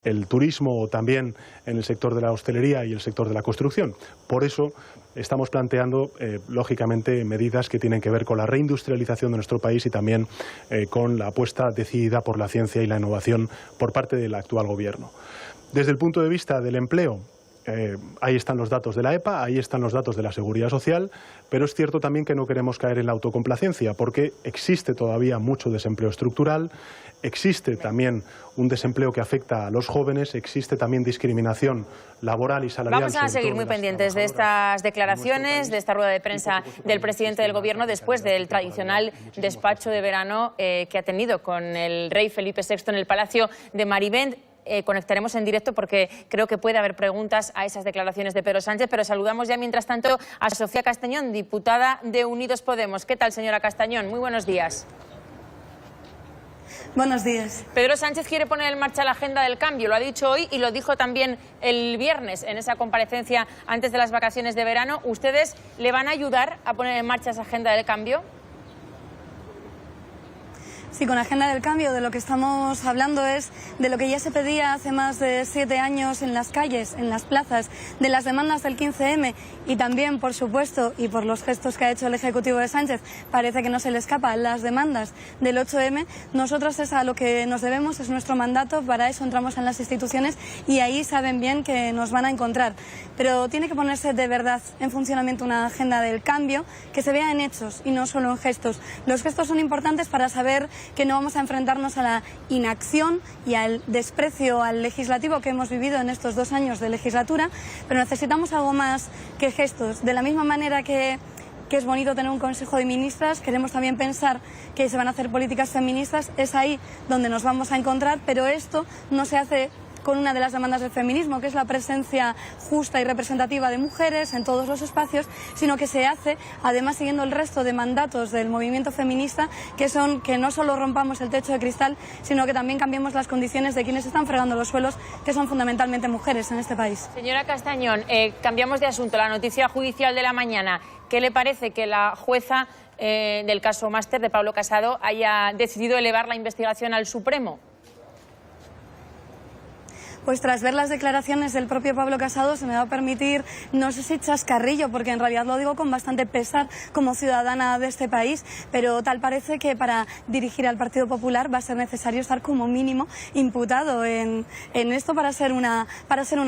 el turismo o también en el sector de la hostelería y el sector de la construcción. Por eso estamos planteando, lógicamente, medidas que tienen que ver con la reindustrialización de nuestro país y también con la apuesta decidida por la ciencia y la innovación por parte del actual Gobierno. Desde el punto de vista del empleo, ahí están los datos de la EPA, ahí están los datos de la Seguridad Social, pero es cierto también que no queremos caer en la autocomplacencia, porque existe todavía mucho desempleo estructural, existe también un desempleo que afecta a los jóvenes, existe también discriminación laboral y salarial. Vamos a seguir muy pendientes de estas declaraciones, de esta rueda de prensa del presidente del Gobierno después del tradicional despacho de verano que ha tenido con el rey Felipe VI en el Palacio de Marivent. Conectaremos en directo porque creo que puede haber preguntas a esas declaraciones de Pedro Sánchez, pero saludamos ya mientras tanto a Sofía Castañón, diputada de Unidos Podemos. ¿Qué tal, señora Castañón? Muy buenos días. Buenos días. Pedro Sánchez quiere poner en marcha la agenda del cambio, lo ha dicho hoy y lo dijo también el viernes en esa comparecencia antes de las vacaciones de verano. ¿Ustedes le van a ayudar a poner en marcha esa agenda del cambio? Sí, con la agenda del cambio de lo que estamos hablando es de lo que ya se pedía hace más de 7 años en las calles, en las plazas, de las demandas del 15M y también, por supuesto, y por los gestos que ha hecho el Ejecutivo de Sánchez, parece que no se le escapan las demandas del 8M. Nosotros es a lo que nos debemos, es nuestro mandato, para eso entramos en las instituciones y ahí saben bien que nos van a encontrar. Pero tiene que ponerse de verdad en funcionamiento una agenda del cambio que se vea en hechos y no solo en gestos. Los gestos son importantes para saber que no vamos a enfrentarnos a la inacción y al desprecio al legislativo que hemos vivido en estos 2 años de legislatura, pero necesitamos algo más que gestos. De la misma manera que es bonito tener un Consejo de Ministras, queremos también pensar que se van a hacer políticas feministas, es ahí donde nos vamos a encontrar, pero esto no se hace con una de las demandas del feminismo, que es la presencia justa y representativa de mujeres en todos los espacios, sino que se hace, además, siguiendo el resto de mandatos del movimiento feminista, que son que no solo rompamos el techo de cristal, sino que también cambiemos las condiciones de quienes están fregando los suelos, que son fundamentalmente mujeres en este país. Señora Castañón, cambiamos de asunto. La noticia judicial de la mañana. ¿Qué le parece que la jueza del caso Máster de Pablo Casado haya decidido elevar la investigación al Supremo? Pues tras ver las declaraciones del propio Pablo Casado se me va a permitir, no sé si chascarrillo, porque en realidad lo digo con bastante pesar como ciudadana de este país, pero tal parece que para dirigir al Partido Popular va a ser necesario estar como mínimo imputado en esto para ser una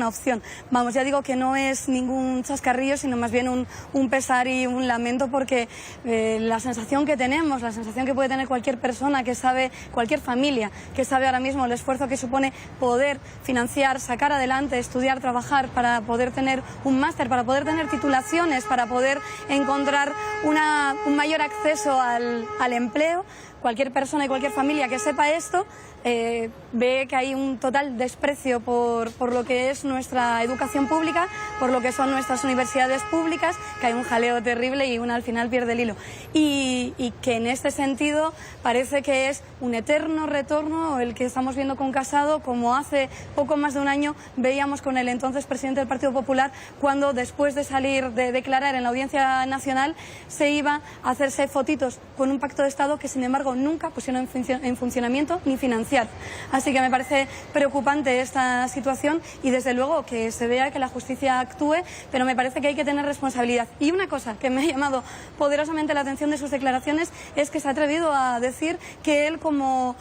opción. Vamos, ya digo que no es ningún chascarrillo, sino más bien un pesar y un lamento, porque la sensación que tenemos, la sensación que puede tener cualquier persona que sabe, cualquier familia que sabe ahora mismo el esfuerzo que supone poder financiar, sacar adelante, estudiar, trabajar para poder tener un máster, para poder tener titulaciones, para poder encontrar un mayor acceso al empleo. Cualquier persona y cualquier familia que sepa esto ve que hay un total desprecio por lo que es nuestra educación pública, por lo que son nuestras universidades públicas, que hay un jaleo terrible y uno al final pierde el hilo. Y que en este sentido parece que es un eterno retorno el que estamos viendo con Casado, como hace poco más de un año veíamos con el entonces presidente del Partido Popular, cuando después de salir de declarar en la Audiencia Nacional se iba a hacerse fotitos con un pacto de Estado que sin embargo nunca pusieron en funcionamiento ni financiar. Así que me parece preocupante esta situación y desde luego que se vea que la justicia actúe, pero me parece que hay que tener responsabilidad. Y una cosa que me ha llamado poderosamente la atención de sus declaraciones es que se ha atrevido a decir que él, como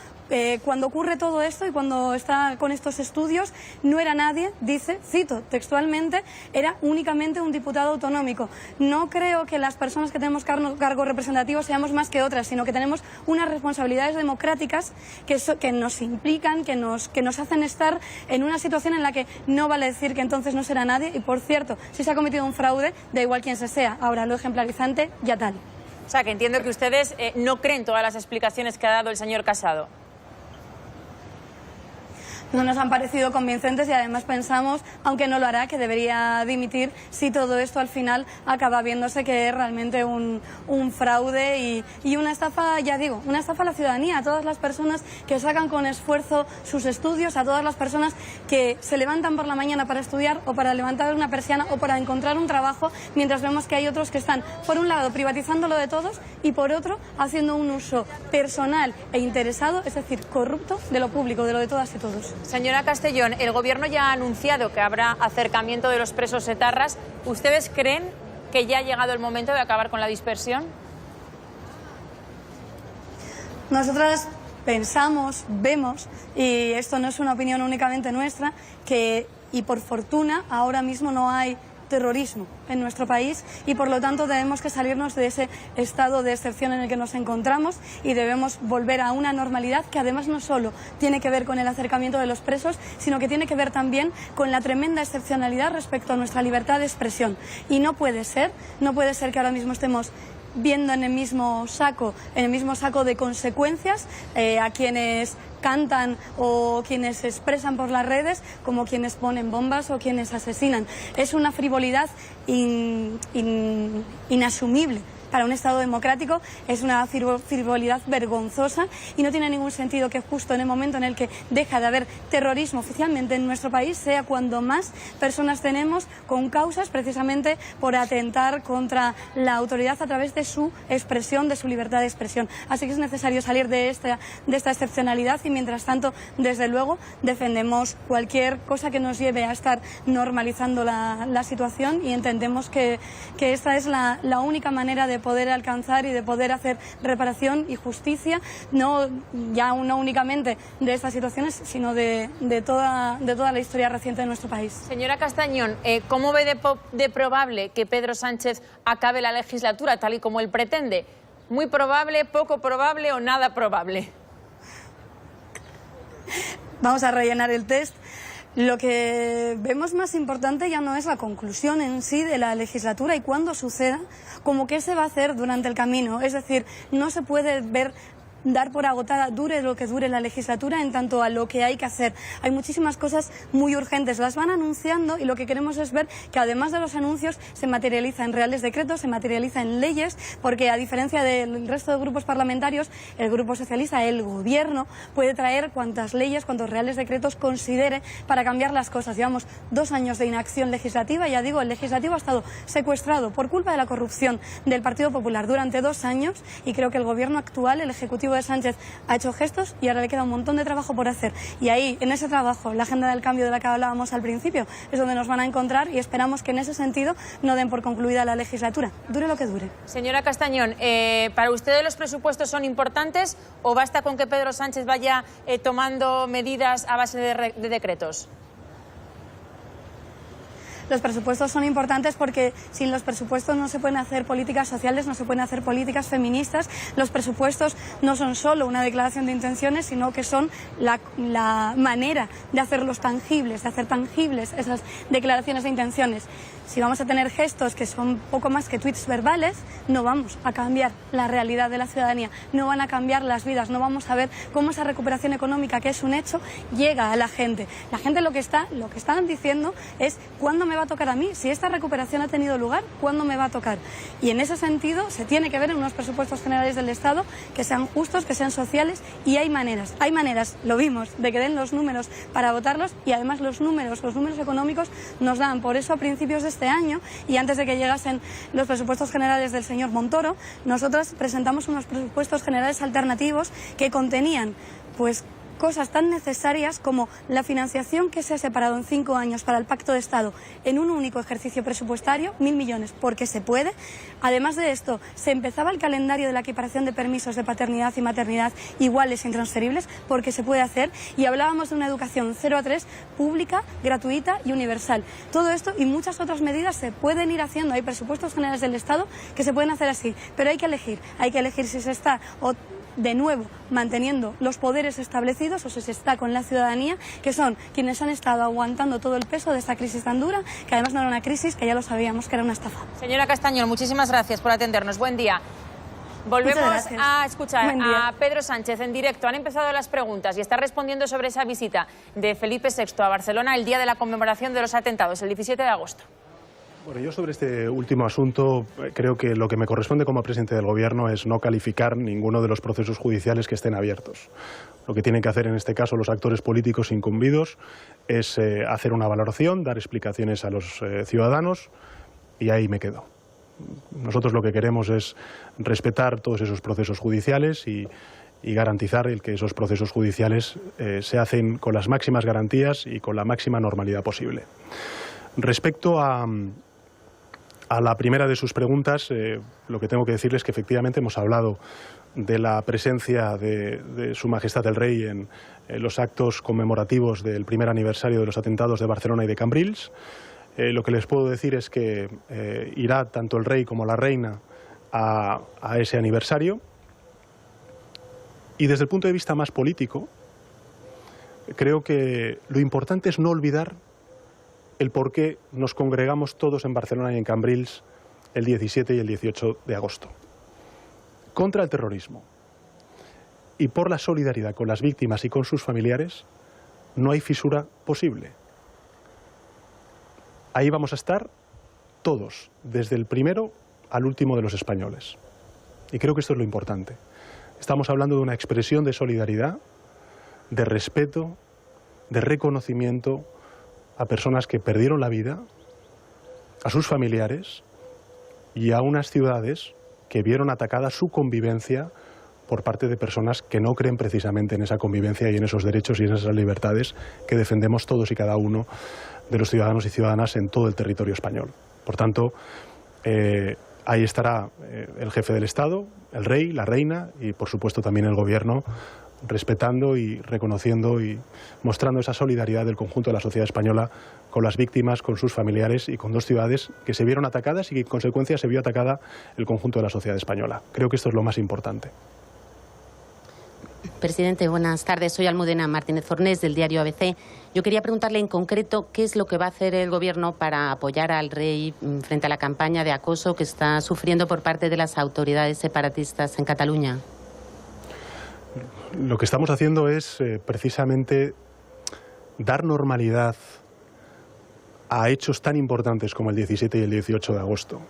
cuando ocurre todo esto y cuando está con estos estudios, no era nadie, dice, cito textualmente, era únicamente un diputado autonómico. No creo que las personas que tenemos cargos representativos seamos más que otras, sino que tenemos unas responsabilidades democráticas que nos implican, que nos hacen estar en una situación en la que no vale decir que entonces no será nadie. Y por cierto, si se ha cometido un fraude, da igual quién se sea. Ahora, lo ejemplarizante, ya tal. O sea, que entiendo que ustedes no creen todas las explicaciones que ha dado el señor Casado. No nos han parecido convincentes y además pensamos, aunque no lo hará, que debería dimitir si todo esto al final acaba viéndose que es realmente un fraude y una estafa, ya digo, una estafa a la ciudadanía, a todas las personas que sacan con esfuerzo sus estudios, a todas las personas que se levantan por la mañana para estudiar o para levantar una persiana o para encontrar un trabajo, mientras vemos que hay otros que están, por un lado, privatizando lo de todos y por otro, haciendo un uso personal e interesado, es decir, corrupto, de lo público, de lo de todas y todos. Señora Castellón, el Gobierno ya ha anunciado que habrá acercamiento de los presos etarras. ¿Ustedes creen que ya ha llegado el momento de acabar con la dispersión? Nosotras pensamos, vemos, y esto no es una opinión únicamente nuestra, que, y por fortuna, ahora mismo no hay terrorismo en nuestro país y por lo tanto tenemos que salirnos de ese estado de excepción en el que nos encontramos y debemos volver a una normalidad que además no solo tiene que ver con el acercamiento de los presos, sino que tiene que ver también con la tremenda excepcionalidad respecto a nuestra libertad de expresión. Y no puede ser que ahora mismo estemos viendo en el mismo saco de consecuencias a quienes cantan o quienes se expresan por las redes como quienes ponen bombas o quienes asesinan. Es una frivolidad inasumible para un Estado democrático, es una frivolidad vergonzosa y no tiene ningún sentido que justo en el momento en el que deja de haber terrorismo oficialmente en nuestro país sea cuando más personas tenemos con causas precisamente por atentar contra la autoridad a través de su expresión, de su libertad de expresión. Así que es necesario salir de esta excepcionalidad y mientras tanto, desde luego, defendemos cualquier cosa que nos lleve a estar normalizando la situación y entendemos que esta es la única manera de poder alcanzar y de poder hacer reparación y justicia, no únicamente de estas situaciones, sino de toda la historia reciente de nuestro país. Señora Castañón, ¿cómo ve de probable que Pedro Sánchez acabe la legislatura tal y como él pretende? ¿Muy probable, poco probable o nada probable? Vamos a rellenar el test. Lo que vemos más importante ya no es la conclusión en sí de la legislatura y cuándo suceda, como qué se va a hacer durante el camino. Es decir, no se puede dar por agotada, dure lo que dure la legislatura, en tanto a lo que hay que hacer. Hay muchísimas cosas muy urgentes, las van anunciando y lo que queremos es ver que además de los anuncios se materializa en reales decretos, se materializa en leyes, porque a diferencia del resto de grupos parlamentarios, el Grupo Socialista, el Gobierno, puede traer cuantas leyes, cuantos reales decretos considere para cambiar las cosas. Llevamos 2 años de inacción legislativa, ya digo, el legislativo ha estado secuestrado por culpa de la corrupción del Partido Popular durante 2 años y creo que el Gobierno actual, el Ejecutivo de Sánchez, ha hecho gestos y ahora le queda un montón de trabajo por hacer. Y ahí, en ese trabajo, la agenda del cambio de la que hablábamos al principio, es donde nos van a encontrar y esperamos que en ese sentido no den por concluida la legislatura, dure lo que dure. Señora Castañón, ¿para ustedes los presupuestos son importantes o basta con que Pedro Sánchez vaya tomando medidas a base de decretos? Los presupuestos son importantes porque sin los presupuestos no se pueden hacer políticas sociales, no se pueden hacer políticas feministas. Los presupuestos no son solo una declaración de intenciones, sino que son la manera de hacerlos tangibles, de hacer tangibles esas declaraciones de intenciones. Si vamos a tener gestos que son poco más que tweets verbales, no vamos a cambiar la realidad de la ciudadanía, no van a cambiar las vidas, no vamos a ver cómo esa recuperación económica, que es un hecho, llega a la gente. La gente lo que están diciendo es ¿cuándo me va a tocar a mí? Si esta recuperación ha tenido lugar, ¿cuándo me va a tocar? Y en ese sentido se tiene que ver en unos presupuestos generales del Estado que sean justos, que sean sociales y hay maneras, lo vimos, de que den los números para votarlos y además los números económicos nos dan. Por eso a principios de este año y antes de que llegasen los presupuestos generales del señor Montoro, nosotras presentamos unos presupuestos generales alternativos que contenían pues cosas tan necesarias como la financiación que se ha separado en 5 años para el Pacto de Estado en un único ejercicio presupuestario, 1.000 millones, porque se puede. Además de esto, se empezaba el calendario de la equiparación de permisos de paternidad y maternidad iguales e intransferibles, porque se puede hacer, y hablábamos de una educación 0 a 3, pública, gratuita y universal. Todo esto y muchas otras medidas se pueden ir haciendo. Hay presupuestos generales del Estado que se pueden hacer así, pero hay que elegir si se está de nuevo manteniendo los poderes establecidos o si se está con la ciudadanía, que son quienes han estado aguantando todo el peso de esta crisis tan dura, que además no era una crisis, que ya lo sabíamos que era una estafa. Señora Castañón, muchísimas gracias por atendernos. Buen día. Volvemos a escuchar a Pedro Sánchez en directo. Han empezado las preguntas y está respondiendo sobre esa visita de Felipe VI a Barcelona el día de la conmemoración de los atentados, el 17 de agosto. Bueno, yo sobre este último asunto creo que lo que me corresponde como presidente del Gobierno es no calificar ninguno de los procesos judiciales que estén abiertos. Lo que tienen que hacer en este caso los actores políticos incumbidos es hacer una valoración, dar explicaciones a los ciudadanos y ahí me quedo. Nosotros lo que queremos es respetar todos esos procesos judiciales y y garantizar el que esos procesos judiciales se hacen con las máximas garantías y con la máxima normalidad posible. Respecto a la primera de sus preguntas, lo que tengo que decirles es que efectivamente hemos hablado de la presencia de Su Majestad el Rey en los actos conmemorativos del primer aniversario de los atentados de Barcelona y de Cambrils. Lo que les puedo decir es que irá tanto el Rey como la Reina a ese aniversario. Y desde el punto de vista más político, creo que lo importante es no olvidar el por qué nos congregamos todos en Barcelona y en Cambrils el 17 y el 18 de agosto. Contra el terrorismo y por la solidaridad con las víctimas y con sus familiares, no hay fisura posible. Ahí vamos a estar todos, desde el primero al último de los españoles. Y creo que esto es lo importante. Estamos hablando de una expresión de solidaridad, de respeto, de reconocimiento a personas que perdieron la vida, a sus familiares y a unas ciudades que vieron atacada su convivencia por parte de personas que no creen precisamente en esa convivencia y en esos derechos y en esas libertades que defendemos todos y cada uno de los ciudadanos y ciudadanas en todo el territorio español. Por tanto, ahí estará el jefe del Estado, el Rey, la Reina y, por supuesto, también el Gobierno, respetando y reconociendo y mostrando esa solidaridad del conjunto de la sociedad española con las víctimas, con sus familiares y con dos ciudades que se vieron atacadas y que en consecuencia se vio atacada el conjunto de la sociedad española. Creo que esto es lo más importante. Presidente, buenas tardes. Soy Almudena Martínez Fornés, del diario ABC. Yo quería preguntarle en concreto qué es lo que va a hacer el Gobierno para apoyar al Rey frente a la campaña de acoso que está sufriendo por parte de las autoridades separatistas en Cataluña. Lo que estamos haciendo es precisamente dar normalidad a hechos tan importantes como el 17 y el 18 de agosto.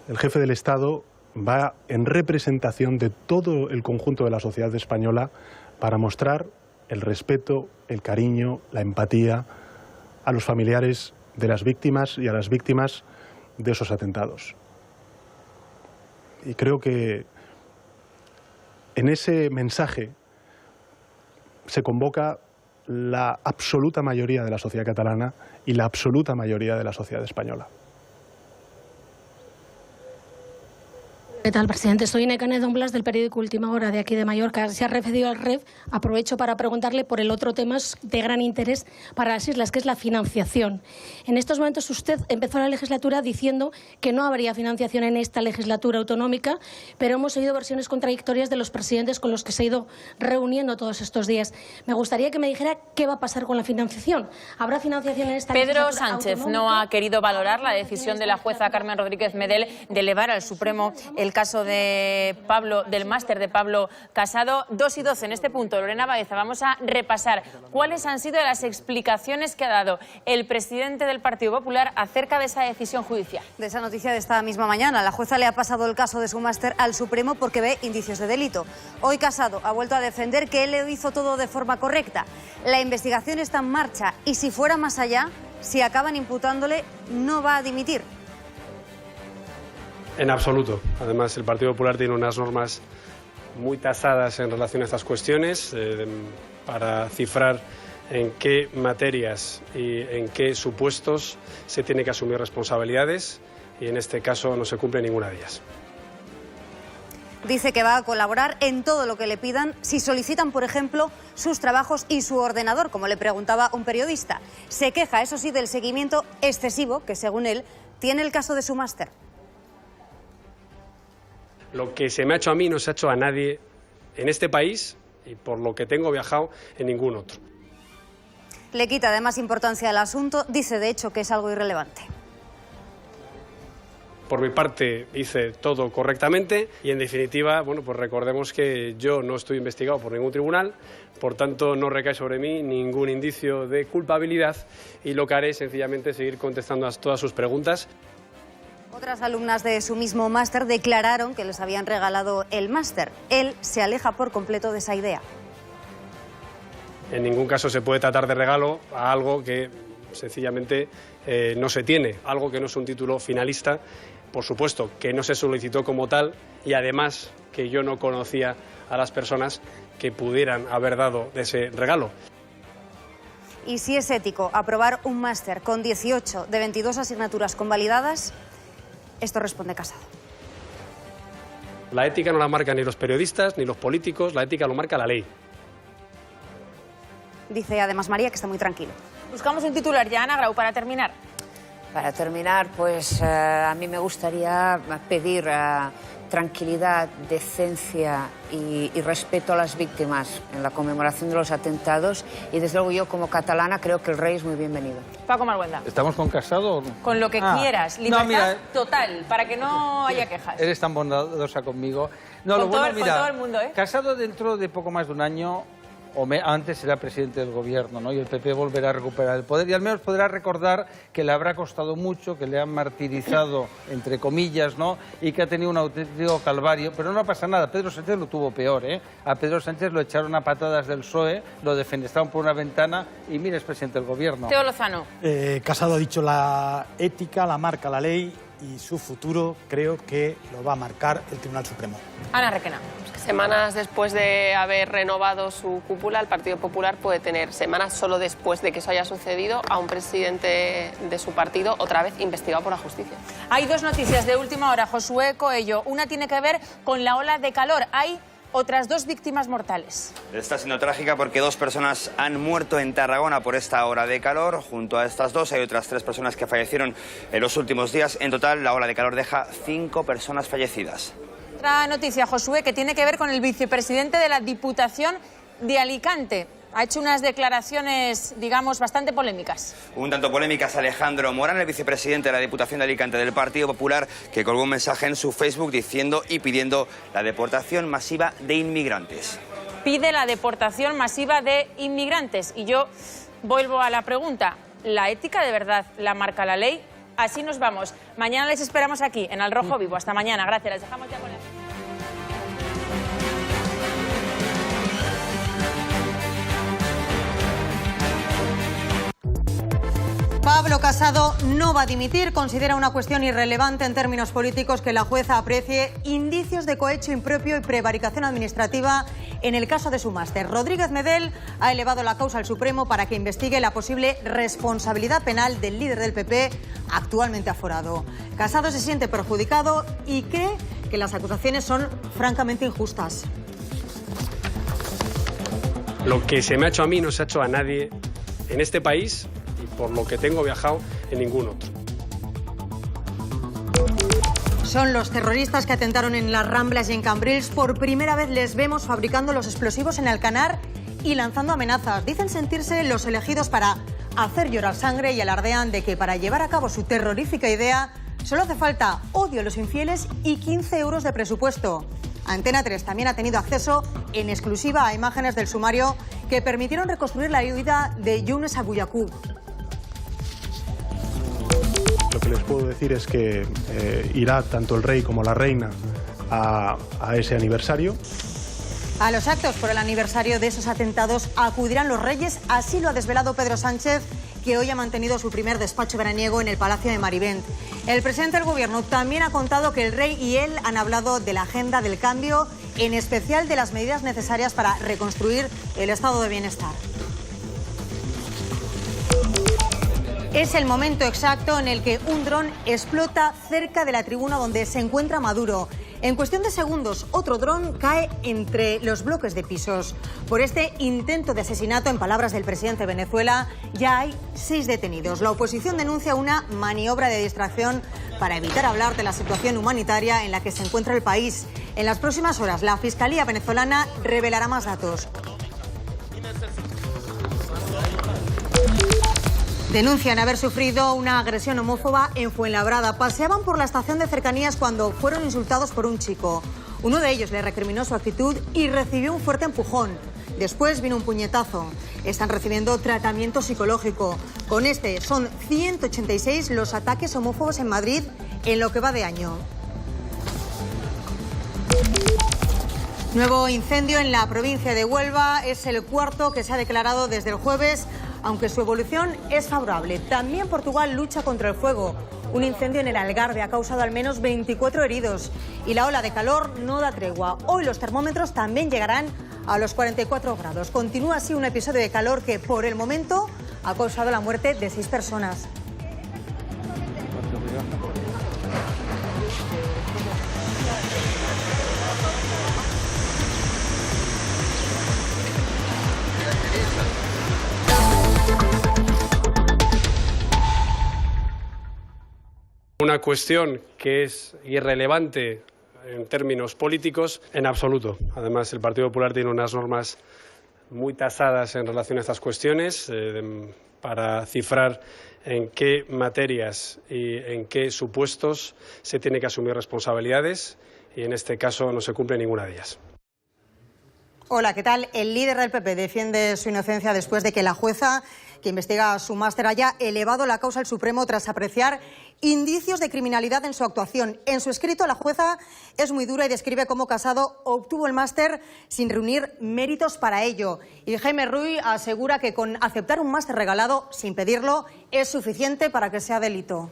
El jefe del Estado va en representación de todo el conjunto de la sociedad española para mostrar el respeto, el cariño, la empatía a los familiares de las víctimas y a las víctimas de esos atentados. Y creo que en ese mensaje se convoca la absoluta mayoría de la sociedad catalana y la absoluta mayoría de la sociedad española. ¿Qué tal, presidente? Soy Nekane Don Blas, del periódico Última Hora, de aquí de Mallorca. Se ha referido al REF. Aprovecho para preguntarle por el otro tema de gran interés para las islas, que es la financiación. En estos momentos usted empezó la legislatura diciendo que no habría financiación en esta legislatura autonómica, pero hemos oído versiones contradictorias de los presidentes con los que se ha ido reuniendo todos estos días. Me gustaría que me dijera qué va a pasar con la financiación. ¿Habrá financiación en esta legislatura Pedro Sánchez autonómica? no ha querido valorar la decisión de la jueza Carmen Rodríguez Medel de elevar al Supremo el caso de del máster de Pablo Casado. 2:12 en este punto. Lorena Baeza, vamos a repasar cuáles han sido las explicaciones que ha dado el presidente del Partido Popular acerca de esa decisión judicial. De esa noticia de esta misma mañana, la jueza le ha pasado el caso de su máster al Supremo porque ve indicios de delito. Hoy Casado ha vuelto a defender que él lo hizo todo de forma correcta. La investigación está en marcha y si fuera más allá, si acaban imputándole, no va a dimitir. En absoluto. Además, el Partido Popular tiene unas normas muy tasadas en relación a estas cuestiones para cifrar en qué materias y en qué supuestos se tiene que asumir responsabilidades y en este caso no se cumple ninguna de ellas. Dice que va a colaborar en todo lo que le pidan si solicitan, por ejemplo, sus trabajos y su ordenador, como le preguntaba un periodista. Se queja, eso sí, del seguimiento excesivo que, según él, tiene el caso de su máster. Lo que se me ha hecho a mí no se ha hecho a nadie en este país y por lo que tengo viajado en ningún otro. Le quita además importancia al asunto, dice de hecho que es algo irrelevante. Por mi parte hice todo correctamente y en definitiva, bueno, pues recordemos que yo no estoy investigado por ningún tribunal, por tanto no recae sobre mí ningún indicio de culpabilidad y lo que haré es sencillamente seguir contestando a todas sus preguntas. Otras alumnas de su mismo máster declararon que les habían regalado el máster. Él se aleja por completo de esa idea. En ningún caso se puede tratar de regalo a algo que sencillamente no se tiene, algo que no es un título finalista por supuesto, que no se solicitó como tal y además que yo no conocía a las personas que pudieran haber dado ese regalo. Y si es ético aprobar un máster con 18 de 22 asignaturas convalidadas, esto responde Casado. La ética no la marcan ni los periodistas ni los políticos, la ética lo marca la ley. Dice además María que está muy tranquilo. Buscamos un titular ya, Ana Grau, para terminar. Para terminar, pues a mí me gustaría pedir tranquilidad, decencia y respeto a las víctimas en la conmemoración de los atentados y desde luego yo como catalana creo que el rey es muy bienvenido. Paco Marguenda. ¿Estamos con Casado? Con lo que quieras, libertad no, mira, total, para que no haya quejas. Eres tan bondadosa conmigo. No, con lo bueno, con todo el mundo, ¿eh? Casado dentro de poco más de un año antes será presidente del gobierno, ¿no? Y el PP volverá a recuperar el poder y al menos podrá recordar que le habrá costado mucho, que le han martirizado, entre comillas, ¿no? Y que ha tenido un auténtico calvario, pero no pasa nada. Pedro Sánchez lo tuvo peor, ¿eh? A Pedro Sánchez lo echaron a patadas del PSOE, lo defenestraron por una ventana y mira, es presidente del gobierno. Teo Lozano. Casado ha dicho la ética la marca la ley y su futuro creo que lo va a marcar el Tribunal Supremo. Ana Requena. Semanas después de haber renovado su cúpula, el Partido Popular puede tener semanas solo después de que eso haya sucedido a un presidente de su partido otra vez investigado por la justicia. Hay dos noticias de última hora, Josué Coello. Una tiene que ver con la ola de calor. Hay otras dos víctimas mortales. Está siendo trágica porque 2 personas han muerto en Tarragona por esta ola de calor. Junto a estas 2 hay otras 3 personas que fallecieron en los últimos días. En total, la ola de calor deja 5 personas fallecidas. Otra noticia, Josué, que tiene que ver con el vicepresidente de la Diputación de Alicante. Ha hecho unas declaraciones, digamos, bastante polémicas. Un tanto polémicas, Alejandro Morán, el vicepresidente de la Diputación de Alicante del Partido Popular, que colgó un mensaje en su Facebook diciendo y pidiendo la deportación masiva de inmigrantes. Pide la deportación masiva de inmigrantes. Y yo vuelvo a la pregunta, ¿la ética de verdad la marca la ley? Así nos vamos. Mañana les esperamos aquí, en Al Rojo Vivo. Hasta mañana. Gracias. Les dejamos ya con el... Pablo Casado no va a dimitir, considera una cuestión irrelevante en términos políticos que la jueza aprecie indicios de cohecho impropio y prevaricación administrativa en el caso de su máster. Rodríguez Medel ha elevado la causa al Supremo para que investigue la posible responsabilidad penal del líder del PP actualmente aforado. Casado se siente perjudicado y cree que las acusaciones son francamente injustas. Lo que se me ha hecho a mí no se ha hecho a nadie en este país y por lo que tengo viajado en ningún otro. Son los terroristas que atentaron en las Ramblas y en Cambrils. Por primera vez les vemos fabricando los explosivos en Alcanar y lanzando amenazas. Dicen sentirse los elegidos para hacer llorar sangre y alardean de que para llevar a cabo su terrorífica idea solo hace falta odio a los infieles y 15 euros de presupuesto. Antena 3 también ha tenido acceso en exclusiva a imágenes del sumario que permitieron reconstruir la huida de Younes Abuyacub. Lo que les puedo decir es que irá tanto el rey como la reina a ese aniversario. A los actos por el aniversario de esos atentados acudirán los reyes, así lo ha desvelado Pedro Sánchez, que hoy ha mantenido su primer despacho veraniego en el Palacio de Marivent. El presidente del Gobierno también ha contado que el rey y él han hablado de la agenda del cambio, en especial de las medidas necesarias para reconstruir el estado de bienestar. Es el momento exacto en el que un dron explota cerca de la tribuna donde se encuentra Maduro. En cuestión de segundos, otro dron cae entre los bloques de pisos. Por este intento de asesinato, en palabras del presidente de Venezuela, ya hay 6 detenidos. La oposición denuncia una maniobra de distracción para evitar hablar de la situación humanitaria en la que se encuentra el país. En las próximas horas, la Fiscalía venezolana revelará más datos. Denuncian haber sufrido una agresión homófoba en Fuenlabrada. Paseaban por la estación de cercanías cuando fueron insultados por un chico. Uno de ellos le recriminó su actitud y recibió un fuerte empujón. Después vino un puñetazo. Están recibiendo tratamiento psicológico. Con este son 186 los ataques homófobos en Madrid en lo que va de año. Nuevo incendio en la provincia de Huelva. Es el cuarto que se ha declarado desde el jueves. aunque su evolución es favorable. También Portugal lucha contra el fuego. Un incendio en el Algarve ha causado al menos 24 heridos y la ola de calor no da tregua. Hoy los termómetros también llegarán a los 44 grados. Continúa así un episodio de calor que por el momento ha causado la muerte de 6 personas. Una cuestión que es irrelevante en términos políticos, en absoluto. Además, el Partido Popular tiene unas normas muy tasadas en relación a estas cuestiones para cifrar en qué materias y en qué supuestos se tiene que asumir responsabilidades y en este caso no se cumple ninguna de ellas. Hola, ¿qué tal? El líder del PP defiende su inocencia después de que la jueza que investiga a su máster haya elevado la causa al Supremo tras apreciar indicios de criminalidad en su actuación. En su escrito, la jueza es muy dura y describe cómo Casado obtuvo el máster sin reunir méritos para ello. Y Jaime Rull asegura que con aceptar un máster regalado sin pedirlo es suficiente para que sea delito.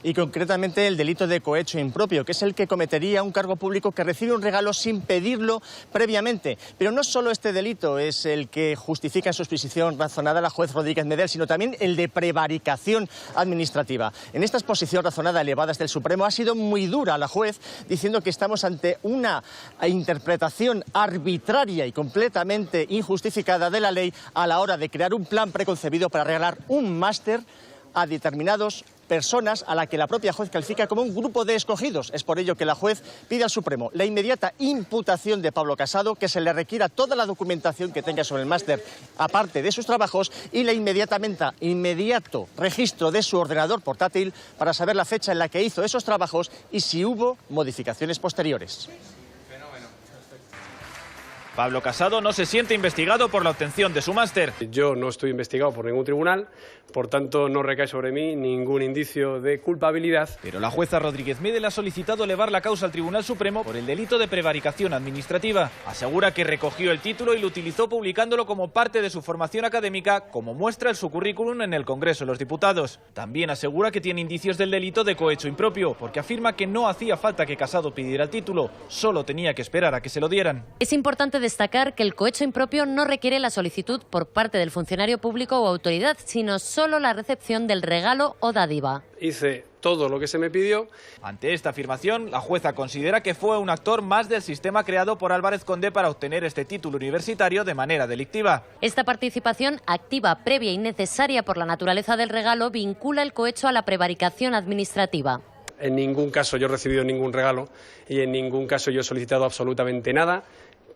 Y concretamente el delito de cohecho impropio, que es el que cometería un cargo público que recibe un regalo sin pedirlo previamente. Pero no solo este delito es el que justifica en su exposición razonada la juez Rodríguez Medel, sino también el de prevaricación administrativa. En esta exposición razonada elevada desde el Supremo ha sido muy dura la juez, diciendo que estamos ante una interpretación arbitraria y completamente injustificada de la ley a la hora de crear un plan preconcebido para regalar un máster a determinados personas a la que la propia juez califica como un grupo de escogidos. Es por ello que la juez pide al Supremo la inmediata imputación de Pablo Casado, que se le requiera toda la documentación que tenga sobre el máster, aparte de sus trabajos, y la inmediato registro de su ordenador portátil para saber la fecha en la que hizo esos trabajos y si hubo modificaciones posteriores. Pablo Casado no se siente investigado por la obtención de su máster. Yo no estoy investigado por ningún tribunal, por tanto no recae sobre mí ningún indicio de culpabilidad. Pero la jueza Rodríguez Medel ha solicitado elevar la causa al Tribunal Supremo por el delito de prevaricación administrativa. Asegura que recogió el título y lo utilizó publicándolo como parte de su formación académica, como muestra en su currículum en el Congreso de los Diputados. También asegura que tiene indicios del delito de cohecho impropio, porque afirma que no hacía falta que Casado pidiera el título, solo tenía que esperar a que se lo dieran. Es importante destacar que el cohecho impropio no requiere la solicitud por parte del funcionario público o autoridad, sino solo la recepción del regalo o dádiva. Hice todo lo que se me pidió. Ante esta afirmación, la jueza considera que fue un actor más del sistema creado por Álvarez Condé para obtener este título universitario de manera delictiva. Esta participación activa, previa y necesaria por la naturaleza del regalo vincula el cohecho a la prevaricación administrativa. En ningún caso yo he recibido ningún regalo y en ningún caso yo he solicitado absolutamente nada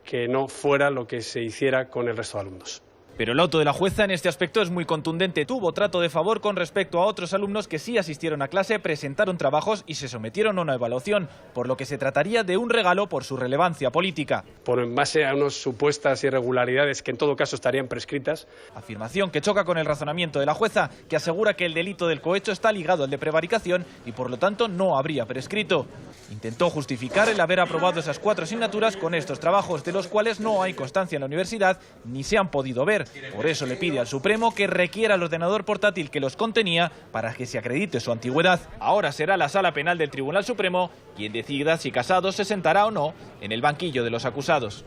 que no fuera lo que se hiciera con el resto de alumnos. Pero el auto de la jueza en este aspecto es muy contundente. Tuvo trato de favor con respecto a otros alumnos que sí asistieron a clase, presentaron trabajos y se sometieron a una evaluación, por lo que se trataría de un regalo por su relevancia política. Por base a unas supuestas irregularidades que en todo caso estarían prescritas. Afirmación que choca con el razonamiento de la jueza, que asegura que el delito del cohecho está ligado al de prevaricación y por lo tanto no habría prescrito. Intentó justificar el haber aprobado esas 4 asignaturas con estos trabajos, de los cuales no hay constancia en la universidad ni se han podido ver. Por eso le pide al Supremo que requiera el ordenador portátil que los contenía para que se acredite su antigüedad. Ahora será la Sala Penal del Tribunal Supremo quien decida si Casado se sentará o no en el banquillo de los acusados.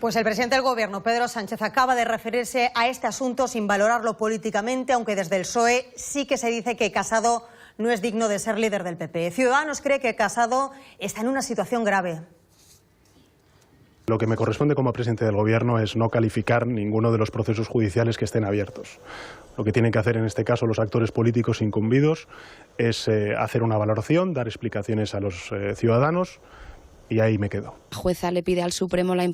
Pues el presidente del Gobierno, Pedro Sánchez, acaba de referirse a este asunto sin valorarlo políticamente, aunque desde el PSOE sí que se dice que Casado no es digno de ser líder del PP. Ciudadanos cree que Casado está en una situación grave. Lo que me corresponde como presidente del Gobierno es no calificar ninguno de los procesos judiciales que estén abiertos. Lo que tienen que hacer en este caso los actores políticos incumbidos es hacer una valoración, dar explicaciones a los ciudadanos y ahí me quedo. La jueza le pide al Supremo la imputación